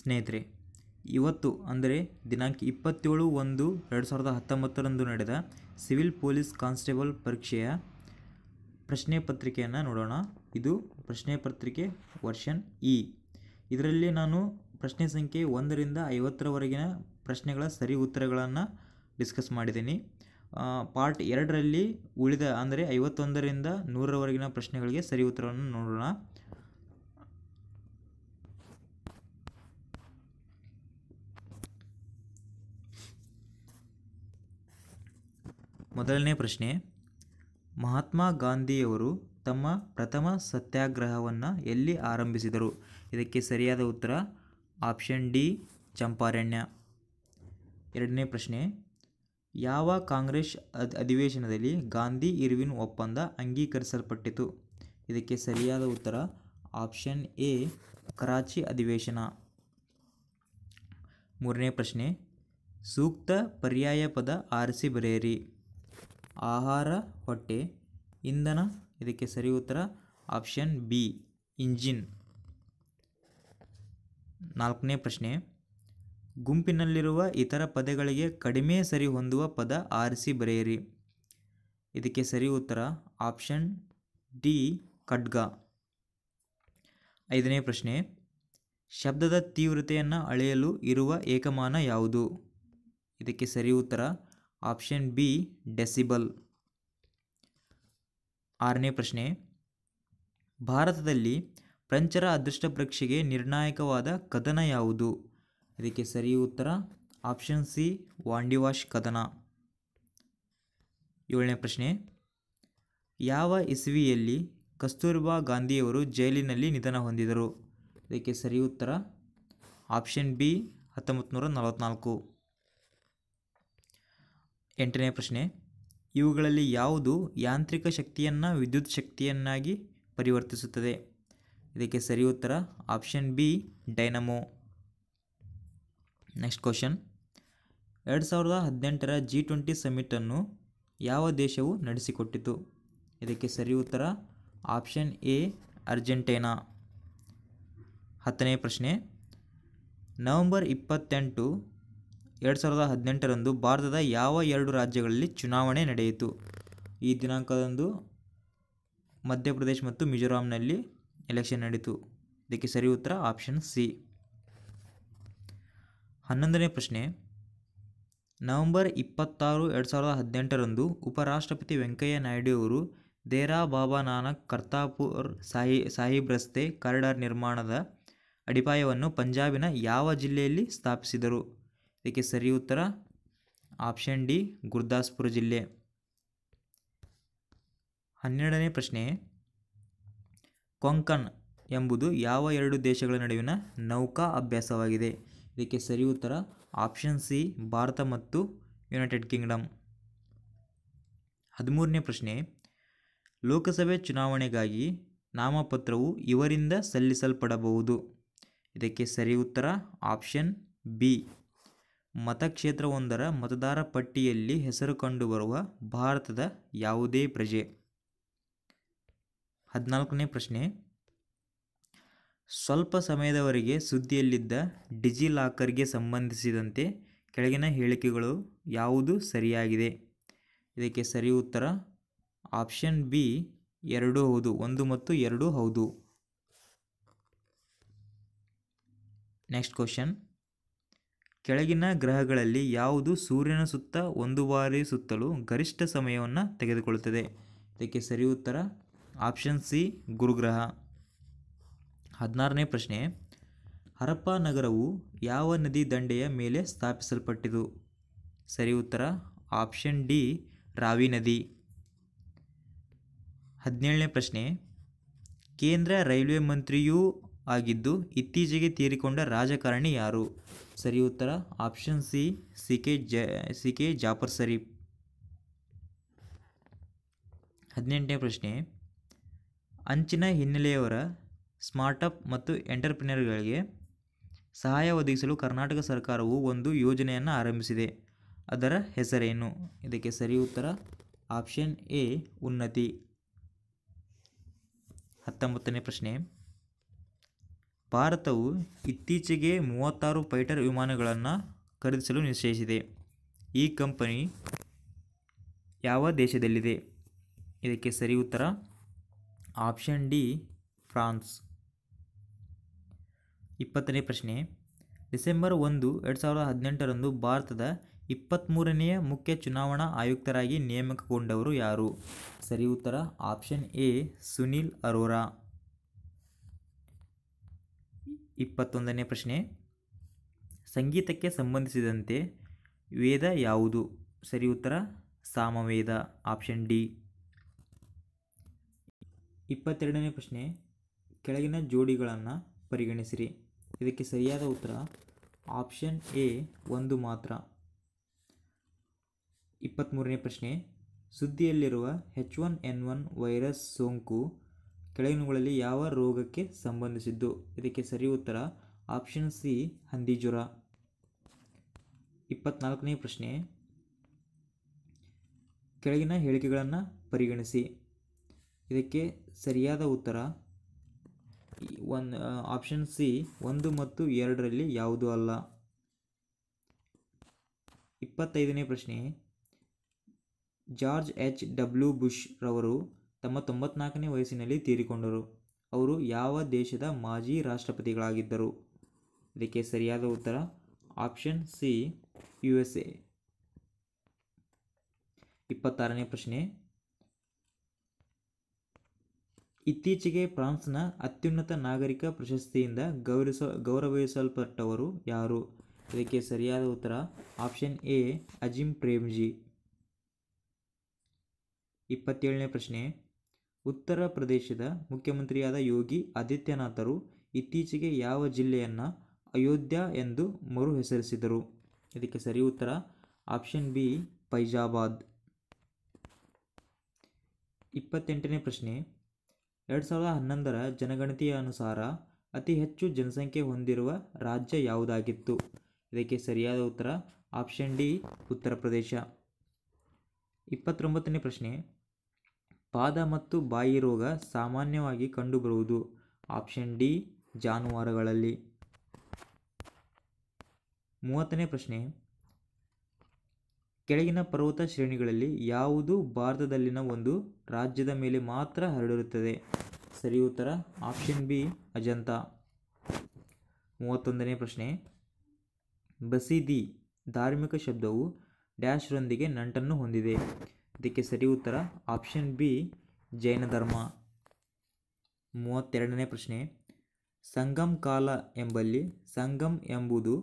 ಸ್ನೇಹಿತರೆ, ಇವತ್ತು ಅಂದರೆ ದಿನಾಂಕ 27/1/2019 ನಡೆದ ಸಿವಿಲ್ ಪೊಲೀಸ್ ಕಾನ್ಸ್ಟೇಬಲ್ ಪರೀಕ್ಷೆಯ ಪ್ರಶ್ನೆ ಪತ್ರಿಕೆಯನ್ನು ನೋಡೋಣ. ಇದು ಪ್ರಶ್ನೆ ಪತ್ರಿಕೆ ವರ್ಷನ್ ಇ. ಇದರಲ್ಲಿ ನಾನು ಪ್ರಶ್ನೆ ಸಂಖ್ಯೆ 1ರಿಂದ 50ರವರೆಗಿನ ಪ್ರಶ್ನೆಗಳ ಸರಿ ಉತ್ತರಗಳನ್ನು ಡಿಸ್ಕಸ್ ಮಾಡಿದ್ದೀನಿ. ಪಾರ್ಟ್ 2ರಲ್ಲಿ ಉಳಿದ ಅಂದರೆ 51ರಿಂದ 100ರವರೆಗಿನ ಪ್ರಶ್ನೆಗಳಿಗೆ ಸರಿ ಉತ್ತರವನ್ನು ನೋಡೋಣ. ಮೊದಲನೇ ಪ್ರಶ್ನೆ, ಮಹಾತ್ಮ ಗಾಂಧಿಯವರು ತಮ್ಮ ಪ್ರಥಮ ಸತ್ಯಾಗ್ರಹವನ್ನು ಎಲ್ಲಿ ಆರಂಭಿಸಿದರು? ಇದಕ್ಕೆ ಸರಿಯಾದ ಉತ್ತರ ಆಪ್ಷನ್ ಡಿ, ಚಂಪಾರಣ್ಯ. ಎರಡನೇ ಪ್ರಶ್ನೆ, ಯಾವ ಕಾಂಗ್ರೆಸ್ ಅಧಿವೇಶನದಲ್ಲಿ ಗಾಂಧಿ ಇರ್ವಿನ್ ಒಪ್ಪಂದ ಅಂಗೀಕರಿಸಲ್ಪಟ್ಟಿತು? ಇದಕ್ಕೆ ಸರಿಯಾದ ಉತ್ತರ ಆಪ್ಷನ್ ಎ, ಕರಾಚಿ ಅಧಿವೇಶನ. ಮೂರನೇ ಪ್ರಶ್ನೆ, ಸೂಕ್ತ ಪರ್ಯಾಯ ಪದ ಆರಿಸಿ ಬರೆಯಿರಿ. ಆಹಾರ, ಹೊಟ್ಟೆ, ಇಂಧನ. ಇದಕ್ಕೆ ಸರಿ ಉತ್ತರ ಆಪ್ಷನ್ ಬಿ, ಇಂಜಿನ್. ನಾಲ್ಕನೇ ಪ್ರಶ್ನೆ, ಗುಂಪಿನಲ್ಲಿರುವ ಇತರ ಪದಗಳಿಗೆ ಕಡಿಮೆ ಸರಿ ಹೊಂದುವ ಪದ ಆರಿಸಿ ಬರೆಯಿರಿ. ಇದಕ್ಕೆ ಸರಿ ಉತ್ತರ ಆಪ್ಷನ್ ಡಿ, ಖಡ್ಗ. ಐದನೇ ಪ್ರಶ್ನೆ, ಶಬ್ದದ ತೀವ್ರತೆಯನ್ನು ಅಳೆಯಲು ಇರುವ ಏಕಮಾನ ಯಾವುದು? ಇದಕ್ಕೆ ಸರಿ ಉತ್ತರ ಆಪ್ಷನ್ ಬಿ, ಡೆಸಿಬಲ್. ಆರನೇ ಪ್ರಶ್ನೆ, ಭಾರತದಲ್ಲಿ ಫ್ರೆಂಚರ ಅದೃಷ್ಟ ಪರೀಕ್ಷೆಗೆ ನಿರ್ಣಾಯಕವಾದ ಕದನ ಯಾವುದು? ಇದಕ್ಕೆ ಸರಿ ಉತ್ತರ ಆಪ್ಷನ್ ಸಿ, ವಾಂಡಿವಾಶ್ ಕದನ. ಏಳನೇ ಪ್ರಶ್ನೆ, ಯಾವ ಇಸವಿಯಲ್ಲಿ ಕಸ್ತೂರ್ಬಾ ಗಾಂಧಿಯವರು ಜೈಲಿನಲ್ಲಿ ನಿಧನ ಹೊಂದಿದರು? ಇದಕ್ಕೆ ಸರಿ ಉತ್ತರ ಆಪ್ಷನ್ ಬಿ, 1944. ಎಂಟನೇ ಪ್ರಶ್ನೆ, ಇವುಗಳಲ್ಲಿ ಯಾವುದು ಯಾಂತ್ರಿಕ ಶಕ್ತಿಯನ್ನು ವಿದ್ಯುತ್ ಶಕ್ತಿಯನ್ನಾಗಿ ಪರಿವರ್ತಿಸುತ್ತದೆ? ಇದಕ್ಕೆ ಸರಿ ಉತ್ತರ option B, dynamo. Next question, 2018ರ G20 ಸಮಿಟನ್ನು ಯಾವ ದೇಶವು ನಡೆಸಿಕೊಟ್ಟಿತು? ಇದಕ್ಕೆ ಸರಿ ಉತ್ತರ ಆಪ್ಷನ್ ಎ, ಅರ್ಜೆಂಟೈನಾ. 10ನೇ ಪ್ರಶ್ನೆ, ನವೆಂಬರ್ 28, 2018ರಂದು ಭಾರತದ ಯಾವ 2 ರಾಜ್ಯಗಳಲ್ಲಿ ಚುನಾವಣೆ ನಡೆಯಿತು? ಈ ದಿನಾಂಕದಂದು ಮಧ್ಯಪ್ರದೇಶ ಮತ್ತು ಮಿಜೋರಾಂನಲ್ಲಿ ಎಲೆಕ್ಷನ್ ನಡೆಯಿತು. ಇದಕ್ಕೆ ಸರಿ ಉತ್ತರ ಆಪ್ಷನ್ ಸಿ. 11ನೇ ಪ್ರಶ್ನೆ, ನವೆಂಬರ್ 26, 2018ರಂದು ಉಪರಾಷ್ಟ್ರಪತಿ ವೆಂಕಯ್ಯ ನಾಯ್ಡು ಅವರು ದೇರಾ ಬಾಬಾ ನಾನಕ್ ಕರ್ತಾರ್ಪುರ್ ಸಾಹಿಬ್ ರಸ್ತೆ ಕಾರಿಡಾರ್ ನಿರ್ಮಾಣದ ಅಡಿಪಾಯವನ್ನು ಪಂಜಾಬಿನ ಯಾವ ಜಿಲ್ಲೆಯಲ್ಲಿ ಸ್ಥಾಪಿಸಿದರು? ಇದಕ್ಕೆ ಸರಿ ಉತ್ತರ ಆಪ್ಷನ್ ಡಿ, ಗುರ್ದಾಸ್ಪುರ ಜಿಲ್ಲೆ. 12ನೇ ಪ್ರಶ್ನೆ, ಕೊಂಕಣ್ ಎಂಬುದು ಯಾವ 2 ದೇಶಗಳ ನಡುವಿನ ನೌಕಾ ಅಭ್ಯಾಸವಾಗಿದೆ? ಇದಕ್ಕೆ ಸರಿ ಉತ್ತರ ಆಪ್ಷನ್ ಸಿ, ಭಾರತ ಮತ್ತು ಯುನೈಟೆಡ್ ಕಿಂಗ್ಡಮ್. 13ನೇ ಪ್ರಶ್ನೆ, ಲೋಕಸಭೆ ಚುನಾವಣೆಗಾಗಿ ನಾಮಪತ್ರವು ಇವರಿಂದ ಸಲ್ಲಿಸಲ್ಪಡಬಹುದು? ಇದಕ್ಕೆ ಸರಿ ಉತ್ತರ ಆಪ್ಷನ್ ಬಿ, ಮತಕ್ಷೇತ್ರವೊಂದರ ಮತದಾರ ಪಟ್ಟಿಯಲ್ಲಿ ಹೆಸರು ಕಂಡುಬರುವ ಭಾರತದ ಯಾವುದೇ ಪ್ರಜೆ. 14ನೇ ಪ್ರಶ್ನೆ, ಸ್ವಲ್ಪ ಸಮಯದವರೆಗೆ ಸುದ್ದಿಯಲ್ಲಿದ್ದ ಡಿಜಿಲಾಕರ್ಗೆ ಸಂಬಂಧಿಸಿದಂತೆ ಕೆಳಗಿನ ಹೇಳಿಕೆಗಳು ಯಾವುದು ಸರಿಯಾಗಿದೆ? ಇದಕ್ಕೆ ಸರಿ ಉತ್ತರ ಆಪ್ಷನ್ ಬಿ, 2 ಹೌದು. 1 ಮತ್ತು 2 ಹೌದು. ನೆಕ್ಸ್ಟ್ ಕ್ವಶನ್, ಕೆಳಗಿನ ಗ್ರಹಗಳಲ್ಲಿ ಯಾವುದು ಸೂರ್ಯನ ಸುತ್ತ ಒಂದು ಬಾರಿ ಸುತ್ತಲೂ ಗರಿಷ್ಠ ಸಮಯವನ್ನು ತೆಗೆದುಕೊಳ್ಳುತ್ತದೆ? ಇದಕ್ಕೆ ಸರಿ ಉತ್ತರ ಆಪ್ಷನ್ ಸಿ, ಗುರುಗ್ರಹ. 16ನೇ ಪ್ರಶ್ನೆ, ಹರಪ್ಪ ನಗರವು ಯಾವ ನದಿ ದಂಡೆಯ ಮೇಲೆ ಸ್ಥಾಪಿಸಲ್ಪಟ್ಟಿತು? ಸರಿ ಉತ್ತರ ಆಪ್ಷನ್ ಡಿ, ರಾವಿ ನದಿ. 17ನೇ ಪ್ರಶ್ನೆ, ಕೇಂದ್ರ ರೈಲ್ವೆ ಮಂತ್ರಿಯೂ ಆಗಿದ್ದು ಇತ್ತೀಚೆಗೆ ತೀರಿಕೊಂಡ ರಾಜಕಾರಣಿ ಯಾರು? ಸರಿ ಉತ್ತರ option C, C K Jaffer Sharief. 18ನೇ ಪ್ರಶ್ನೆ, ಅಂಚಿನ ಹಿನ್ನೆಲೆಯವರ ಸ್ಟಾರ್ಟ್ಅಪ್ ಮತ್ತು ಎಂಟರ್ಪ್ರಿನರ್ಗಳಿಗೆ ಸಹಾಯ ಒದಗಿಸಲು ಕರ್ನಾಟಕ ಸರ್ಕಾರವು ಒಂದು ಯೋಜನೆಯನ್ನು ಆರಂಭಿಸಿದೆ. ಅದರ ಹೆಸರೇನು? ಇದಕ್ಕೆ ಸರಿ ಉತ್ತರ ಆಪ್ಷನ್ ಎ, ಉನ್ನತಿ. 19ನೇ ಪ್ರಶ್ನೆ, ಭಾರತವು ಇತ್ತೀಚೆಗೆ 36 ಫೈಟರ್ ವಿಮಾನಗಳನ್ನು ಖರೀದಿಸಲು ನಿಶ್ಚಯಿಸಿದೆ. ಈ ಕಂಪನಿ ಯಾವ ದೇಶದಲ್ಲಿದೆ? ಇದಕ್ಕೆ ಸರಿ ಉತ್ತರ ಆಪ್ಷನ್ ಡಿ ಫ್ರಾನ್ಸ್. 20ನೇ ಪ್ರಶ್ನೆ. ಡಿಸೆಂಬರ್ 1, 2018 ಭಾರತದ 23ನೇ ಮುಖ್ಯ ಚುನಾವಣಾ ಆಯುಕ್ತರಾಗಿ ನೇಮಕಗೊಂಡವರು ಯಾರು? ಸರಿ ಉತ್ತರ ಆಪ್ಷನ್ ಎ ಸುನಿಲ್ ಅರೋರಾ. 21ನೇ ಪ್ರಶ್ನೆ. ಸಂಗೀತಕ್ಕೆ ಸಂಬಂಧಿಸಿದಂತೆ ವೇದ ಯಾವುದು? ಸರಿ ಉತ್ತರ ಸಾಮವೇದ, ಆಪ್ಷನ್ ಡಿ. 22ನೇ ಪ್ರಶ್ನೆ. ಕೆಳಗಿನ ಜೋಡಿಗಳನ್ನು ಪರಿಗಣಿಸಿರಿ. ಇದಕ್ಕೆ ಸರಿಯಾದ ಉತ್ತರ ಆಪ್ಷನ್ ಎ ಒಂದು ಮಾತ್ರ. 23ನೇ ಪ್ರಶ್ನೆ. ಸುದ್ದಿಯಲ್ಲಿರುವ H1N1 ವೈರಸ್ ಸೋಂಕು ಕೆಳಗಿನವುಗಳಲ್ಲಿ ಯಾವ ರೋಗಕ್ಕೆ ಸಂಬಂಧಿಸಿದ್ದು? ಇದಕ್ಕೆ ಸರಿ ಉತ್ತರ ಆಪ್ಷನ್ ಸಿ ಹಂದಿಜ್ವರ. 24ನೇ ಪ್ರಶ್ನೆ. ಕೆಳಗಿನ ಹೇಳಿಕೆಗಳನ್ನು ಪರಿಗಣಿಸಿ. ಇದಕ್ಕೆ ಸರಿಯಾದ ಉತ್ತರ ಆಪ್ಷನ್ ಸಿ 1 ಮತ್ತು 2ರಲ್ಲಿ ಯಾವುದೂ ಅಲ್ಲ. 25ನೇ ಪ್ರಶ್ನೆ. George H.W. ಬುಷ್ ರವರು ತಮ್ಮ 94ನೇ ವಯಸ್ಸಿನಲ್ಲಿ ತೀರಿಕೊಂಡರು. ಅವರು ಯಾವ ದೇಶದ ಮಾಜಿ ರಾಷ್ಟ್ರಪತಿಗಳಾಗಿದ್ದರು? ಇದಕ್ಕೆ ಸರಿಯಾದ ಉತ್ತರ ಆಪ್ಷನ್ ಸಿ USA. 26ನೇ ಪ್ರಶ್ನೆ. ಇತ್ತೀಚೆಗೆ ಫ್ರಾನ್ಸ್ನ ಅತ್ಯುನ್ನತ ನಾಗರಿಕ ಪ್ರಶಸ್ತಿಯಿಂದ ಗೌರವಿಸಲ್ಪಟ್ಟವರು ಯಾರು? ಇದಕ್ಕೆ ಸರಿಯಾದ ಉತ್ತರ ಆಪ್ಷನ್ ಎ ಅಜಿಮ್ ಪ್ರೇಮ್ಜಿ. 27ನೇ ಪ್ರಶ್ನೆ. ಉತ್ತರ ಪ್ರದೇಶದ ಮುಖ್ಯಮಂತ್ರಿಯಾದ ಯೋಗಿ ಆದಿತ್ಯನಾಥರು ಇತ್ತೀಚೆಗೆ ಯಾವ ಜಿಲ್ಲೆಯನ್ನು ಅಯೋಧ್ಯ ಎಂದು ಮರು ಹೆಸರಿಸಿದರು? ಇದಕ್ಕೆ ಸರಿ ಉತ್ತರ ಆಪ್ಷನ್ ಬಿ ಫೈಜಾಬಾದ್. 28ನೇ ಪ್ರಶ್ನೆ. 2011ರ ಜನಗಣತಿಯ ಅನುಸಾರ ಅತಿ ಹೆಚ್ಚು ಜನಸಂಖ್ಯೆ ಹೊಂದಿರುವ ರಾಜ್ಯ ಯಾವುದಾಗಿತ್ತು? ಇದಕ್ಕೆ ಸರಿಯಾದ ಉತ್ತರ ಆಪ್ಷನ್ ಡಿ ಉತ್ತರ ಪ್ರದೇಶ. 29ನೇ ಪ್ರಶ್ನೆ. ಪಾದ ಮತ್ತು ಬಾಯಿ ರೋಗ ಸಾಮಾನ್ಯವಾಗಿ ಕಂಡುಬರುವುದು? ಆಪ್ಷನ್ ಡಿ ಜಾನುವಾರುಗಳಲ್ಲಿ. 30ನೇ ಪ್ರಶ್ನೆ. ಕೆಳಗಿನ ಪರ್ವತ ಶ್ರೇಣಿಗಳಲ್ಲಿ ಯಾವುದು ಭಾರತದಲ್ಲಿನ ಒಂದು ರಾಜ್ಯದ ಮೇಲೆ ಮಾತ್ರ ಹರಡಿರುತ್ತದೆ? ಸರಿ ಉತ್ತರ ಆಪ್ಷನ್ ಬಿ ಅಜಂತ. 31ನೇ ಪ್ರಶ್ನೆ. ಬಸಿದಿ ಧಾರ್ಮಿಕ ಶಬ್ದವು ಡ್ಯಾಶ್ ರೊಂದಿಗೆ ನಂಟನ್ನು ಹೊಂದಿದೆ? ಇದಕ್ಕೆ ಸರಿ ಉತ್ತರ ಆಪ್ಷನ್ ಬಿ ಜೈನ ಧರ್ಮ. 32ನೇ ಪ್ರಶ್ನೆ. ಸಂಗಮ್ ಕಾಲ ಎಂಬಲ್ಲಿ ಸಂಗಮ್ ಎಂಬುದು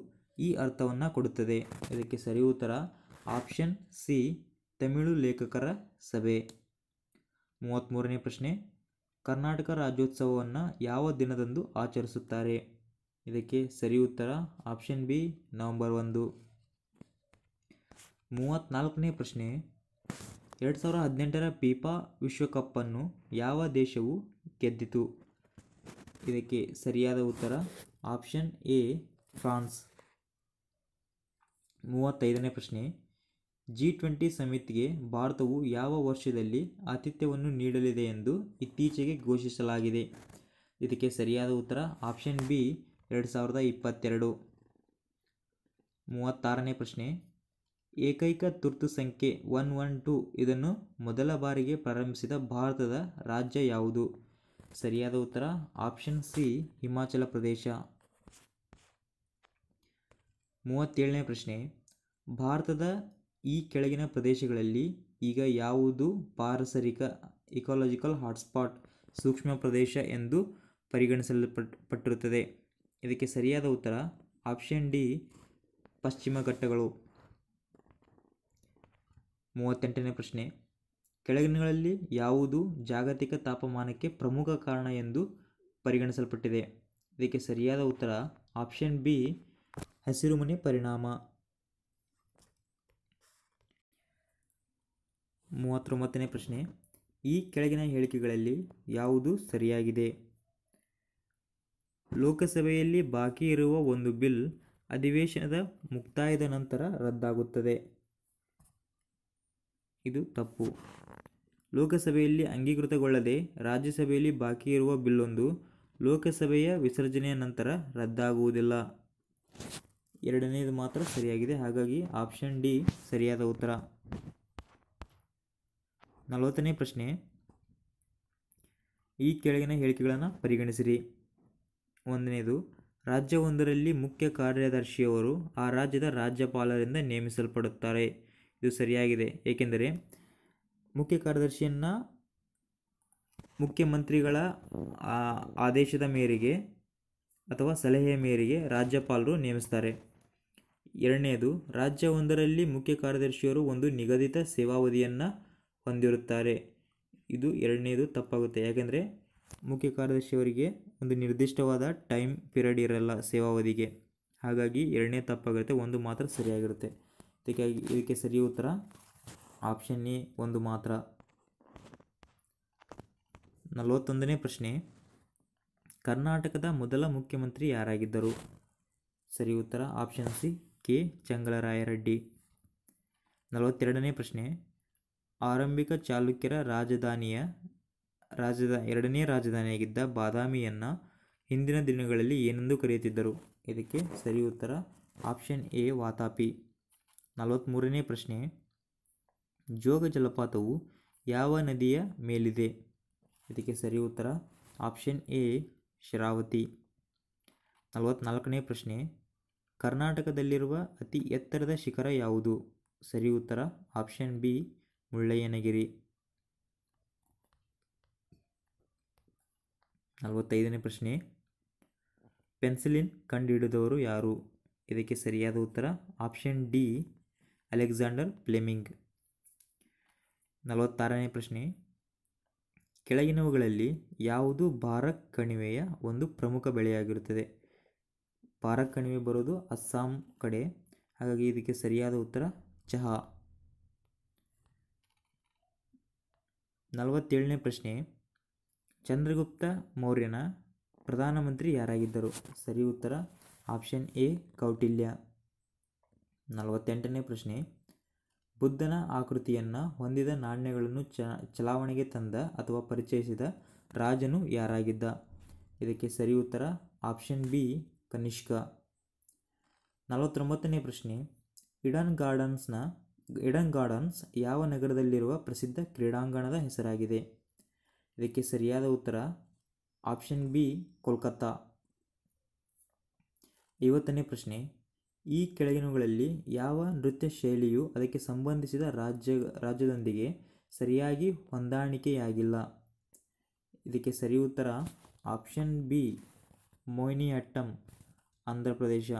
ಈ ಅರ್ಥವನ್ನು ಕೊಡುತ್ತದೆ? ಇದಕ್ಕೆ ಸರಿ ಉತ್ತರ ಆಪ್ಷನ್ ಸಿ ತಮಿಳು ಲೇಖಕರ ಸಭೆ. 33ನೇ ಪ್ರಶ್ನೆ. ಕರ್ನಾಟಕ ರಾಜ್ಯೋತ್ಸವವನ್ನು ಯಾವ ದಿನದಂದು ಆಚರಿಸುತ್ತಾರೆ? ಇದಕ್ಕೆ ಸರಿ ಉತ್ತರ ಆಪ್ಷನ್ ಬಿ ನವೆಂಬರ್ 1. 34ನೇ ಪ್ರಶ್ನೆ. 2018ರ ಫಿಫಾ ವಿಶ್ವಕಪ್ಪನ್ನು ಯಾವ ದೇಶವು ಗೆದ್ದಿತು? ಇದಕ್ಕೆ ಸರಿಯಾದ ಉತ್ತರ ಆಪ್ಷನ್ ಎ ಫ್ರಾನ್ಸ್. 35ನೇ ಪ್ರಶ್ನೆ. G20 ಸಮಿತಿಗೆ ಭಾರತವು ಯಾವ ವರ್ಷದಲ್ಲಿ ಆತಿಥ್ಯವನ್ನು ನೀಡಲಿದೆ ಎಂದು ಇತ್ತೀಚೆಗೆ ಘೋಷಿಸಲಾಗಿದೆ? ಇದಕ್ಕೆ ಸರಿಯಾದ ಉತ್ತರ ಆಪ್ಷನ್ ಬಿ 2022. 36ನೇ ಪ್ರಶ್ನೆ. ಏಕೈಕ ತುರ್ತು ಸಂಖ್ಯೆ 112 ಇದನ್ನು ಮೊದಲ ಬಾರಿಗೆ ಪ್ರಾರಂಭಿಸಿದ ಭಾರತದ ರಾಜ್ಯ ಯಾವುದು? ಸರಿಯಾದ ಉತ್ತರ ಆಪ್ಷನ್ ಸಿ ಹಿಮಾಚಲ ಪ್ರದೇಶ. 37ನೇ ಪ್ರಶ್ನೆ. ಭಾರತದ ಈ ಕೆಳಗಿನ ಪ್ರದೇಶಗಳಲ್ಲಿ ಈಗ ಯಾವುದು ಪಾರಸರಿಕ ಇಕಾಲಜಿಕಲ್ ಹಾಟ್ಸ್ಪಾಟ್ ಸೂಕ್ಷ್ಮ ಪ್ರದೇಶ ಎಂದು ಪರಿಗಣಿಸಲ್ಪಟ್ಟಿರುತ್ತದೆ? ಇದಕ್ಕೆ ಸರಿಯಾದ ಉತ್ತರ ಆಪ್ಷನ್ ಡಿ ಪಶ್ಚಿಮ ಘಟ್ಟಗಳು. 38ನೇ ಪ್ರಶ್ನೆ. ಕೆಳಗಿನಗಳಲ್ಲಿ ಯಾವುದು ಜಾಗತಿಕ ತಾಪಮಾನಕ್ಕೆ ಪ್ರಮುಖ ಕಾರಣ ಎಂದು ಪರಿಗಣಿಸಲ್ಪಟ್ಟಿದೆ? ಇದಕ್ಕೆ ಸರಿಯಾದ ಉತ್ತರ ಆಪ್ಷನ್ ಬಿ ಹಸಿರುಮನೆ ಪರಿಣಾಮ. 39ನೇ ಪ್ರಶ್ನೆ. ಈ ಕೆಳಗಿನ ಹೇಳಿಕೆಗಳಲ್ಲಿ ಯಾವುದು ಸರಿಯಾಗಿದೆ? ಲೋಕಸಭೆಯಲ್ಲಿ ಬಾಕಿ ಇರುವ ಒಂದು ಬಿಲ್ ಅಧಿವೇಶನದ ಮುಕ್ತಾಯದ ನಂತರ ರದ್ದಾಗುತ್ತದೆ. ಇದು ತಪ್ಪು. ಲೋಕಸಭೆಯಲ್ಲಿ ಅಂಗೀಕೃತಗೊಳ್ಳದೆ ರಾಜ್ಯಸಭೆಯಲ್ಲಿ ಬಾಕಿ ಇರುವ ಬಿಲ್ಲೊಂದು ಲೋಕಸಭೆಯ ವಿಸರ್ಜನೆಯ ನಂತರ ರದ್ದಾಗುವುದಿಲ್ಲ. ಎರಡನೇದು ಮಾತ್ರ ಸರಿಯಾಗಿದೆ. ಹಾಗಾಗಿ ಆಪ್ಷನ್ ಡಿ ಸರಿಯಾದ ಉತ್ತರ. 40ನೇ ಪ್ರಶ್ನೆ. ಈ ಕೆಳಗಿನ ಹೇಳಿಕೆಗಳನ್ನು ಪರಿಗಣಿಸಿರಿ. 1ನೇದು, ರಾಜ್ಯವೊಂದರಲ್ಲಿ ಮುಖ್ಯ ಕಾರ್ಯದರ್ಶಿಯವರು ಆ ರಾಜ್ಯದ ರಾಜ್ಯಪಾಲರಿಂದ ನೇಮಿಸಲ್ಪಡುತ್ತಾರೆ. ಇದು ಸರಿಯಾಗಿದೆ. ಏಕೆಂದರೆ ಮುಖ್ಯ ಕಾರ್ಯದರ್ಶಿಯನ್ನು ಮುಖ್ಯಮಂತ್ರಿಗಳ ಆದೇಶದ ಮೇರೆಗೆ ಅಥವಾ ಸಲಹೆಯ ಮೇರೆಗೆ ರಾಜ್ಯಪಾಲರು ನೇಮಿಸ್ತಾರೆ. 2ನೇದು, ರಾಜ್ಯವೊಂದರಲ್ಲಿ ಮುಖ್ಯ ಕಾರ್ಯದರ್ಶಿಯವರು ಒಂದು ನಿಗದಿತ ಸೇವಾವಧಿಯನ್ನು ಹೊಂದಿರುತ್ತಾರೆ. ಇದು 2ನೇದು ತಪ್ಪಾಗುತ್ತೆ. ಯಾಕೆಂದರೆ ಮುಖ್ಯ ಕಾರ್ಯದರ್ಶಿಯವರಿಗೆ ಒಂದು ನಿರ್ದಿಷ್ಟವಾದ ಟೈಮ್ ಪೀರಿಯಡ್ ಇರಲ್ಲ ಸೇವಾವಧಿಗೆ. ಹಾಗಾಗಿ 2ನೇ ತಪ್ಪಾಗಿರುತ್ತೆ. 1 ಮಾತ್ರ ಸರಿಯಾಗಿರುತ್ತೆ. ಇದಕ್ಕೆ ಸರಿ ಉತ್ತರ ಆಪ್ಷನ್ ಎ 1 ಮಾತ್ರ. 41ನೇ ಪ್ರಶ್ನೆ. ಕರ್ನಾಟಕದ ಮೊದಲ ಮುಖ್ಯಮಂತ್ರಿ ಯಾರಾಗಿದ್ದರು? ಸರಿ ಉತ್ತರ ಆಪ್ಷನ್ ಸಿ ಕೆ ಚೆಂಗಲರಾಯ. 42ನೇ ಪ್ರಶ್ನೆ. ಆರಂಭಿಕ ಚಾಲುಕ್ಯರ ಎರಡನೇ ರಾಜಧಾನಿಯಾಗಿದ್ದ ಬಾದಾಮಿಯನ್ನು ಹಿಂದಿನ ದಿನಗಳಲ್ಲಿ ಏನೆಂದು ಕರೆಯುತ್ತಿದ್ದರು? ಇದಕ್ಕೆ ಸರಿ ಉತ್ತರ ಆಪ್ಷನ್ ಎ ವಾತಾಪಿ. 43ನೇ ಪ್ರಶ್ನೆ. ಜೋಗ ಜಲಪಾತವು ಯಾವ ನದಿಯ ಮೇಲಿದೆ? ಇದಕ್ಕೆ ಸರಿ ಉತ್ತರ ಆಪ್ಷನ್ ಎ ಶರಾವತಿ. 44ನೇ ಪ್ರಶ್ನೆ. ಕರ್ನಾಟಕದಲ್ಲಿರುವ ಅತಿ ಎತ್ತರದ ಶಿಖರ ಯಾವುದು? ಸರಿ ಉತ್ತರ ಆಪ್ಷನ್ ಬಿ ಮುಳ್ಳಯ್ಯನಗಿರಿ. 45ನೇ ಪ್ರಶ್ನೆ. ಪೆನ್ಸಿಲಿನ್ ಕಂಡುಹಿಡಿದವರು ಯಾರು? ಇದಕ್ಕೆ ಸರಿಯಾದ ಉತ್ತರ ಆಪ್ಷನ್ ಡಿ ಅಲೆಕ್ಸಾಂಡರ್ ಫ್ಲೆಮಿಂಗ್. 46ನೇ ಪ್ರಶ್ನೆ. ಕೆಳಗಿನವುಗಳಲ್ಲಿ ಯಾವುದು ಬಾರಕ್ ಕಣಿವೆಯ ಒಂದು ಪ್ರಮುಖ ಬೆಳೆಯಾಗಿರುತ್ತದೆ? ಬಾರಕ್ ಕಣಿವೆ ಬರೋದು ಅಸ್ಸಾಂ ಕಡೆ. ಹಾಗಾಗಿ ಇದಕ್ಕೆ ಸರಿಯಾದ ಉತ್ತರ ಚಹಾ. 47ನೇ ಪ್ರಶ್ನೆ. ಚಂದ್ರಗುಪ್ತ ಮೌರ್ಯನ ಪ್ರಧಾನಮಂತ್ರಿ ಯಾರಾಗಿದ್ದರು? ಸರಿ ಉತ್ತರ ಆಪ್ಷನ್ ಎ ಕೌಟಿಲ್ಯ. 48ನೇ ಪ್ರಶ್ನೆ. ಬುದ್ಧನ ಆಕೃತಿಯನ್ನು ಹೊಂದಿದ ನಾಣ್ಯಗಳನ್ನು ಚಲಾವಣೆಗೆ ತಂದ ಅಥವಾ ಪರಿಚಯಿಸಿದ ರಾಜನು ಯಾರಾಗಿದ್ದ? ಇದಕ್ಕೆ ಸರಿ ಉತ್ತರ ಆಪ್ಷನ್ ಬಿ ಕನಿಷ್ಕ. 49ನೇ ಪ್ರಶ್ನೆ. ಈಡನ್ ಗಾರ್ಡನ್ಸ್ ಯಾವ ನಗರದಲ್ಲಿರುವ ಪ್ರಸಿದ್ಧ ಕ್ರೀಡಾಂಗಣದ ಹೆಸರಾಗಿದೆ? ಇದಕ್ಕೆ ಸರಿಯಾದ ಉತ್ತರ ಆಪ್ಷನ್ ಬಿ ಕೋಲ್ಕತ್ತಾ. 50ನೇ ಪ್ರಶ್ನೆ. ಈ ಕೆಳಗಿನವುಗಳಲ್ಲಿ ಯಾವ ನೃತ್ಯ ಶೈಲಿಯು ಅದಕ್ಕೆ ಸಂಬಂಧಿಸಿದ ರಾಜ್ಯದೊಂದಿಗೆ ಸರಿಯಾಗಿ ಹೊಂದಾಣಿಕೆಯಾಗಿಲ್ಲ? ಇದಕ್ಕೆ ಸರಿ ಉತ್ತರ ಆಪ್ಷನ್ ಬಿ ಮೋಹಿನಿಯಟ್ಟಂ ಆಂಧ್ರ ಪ್ರದೇಶ.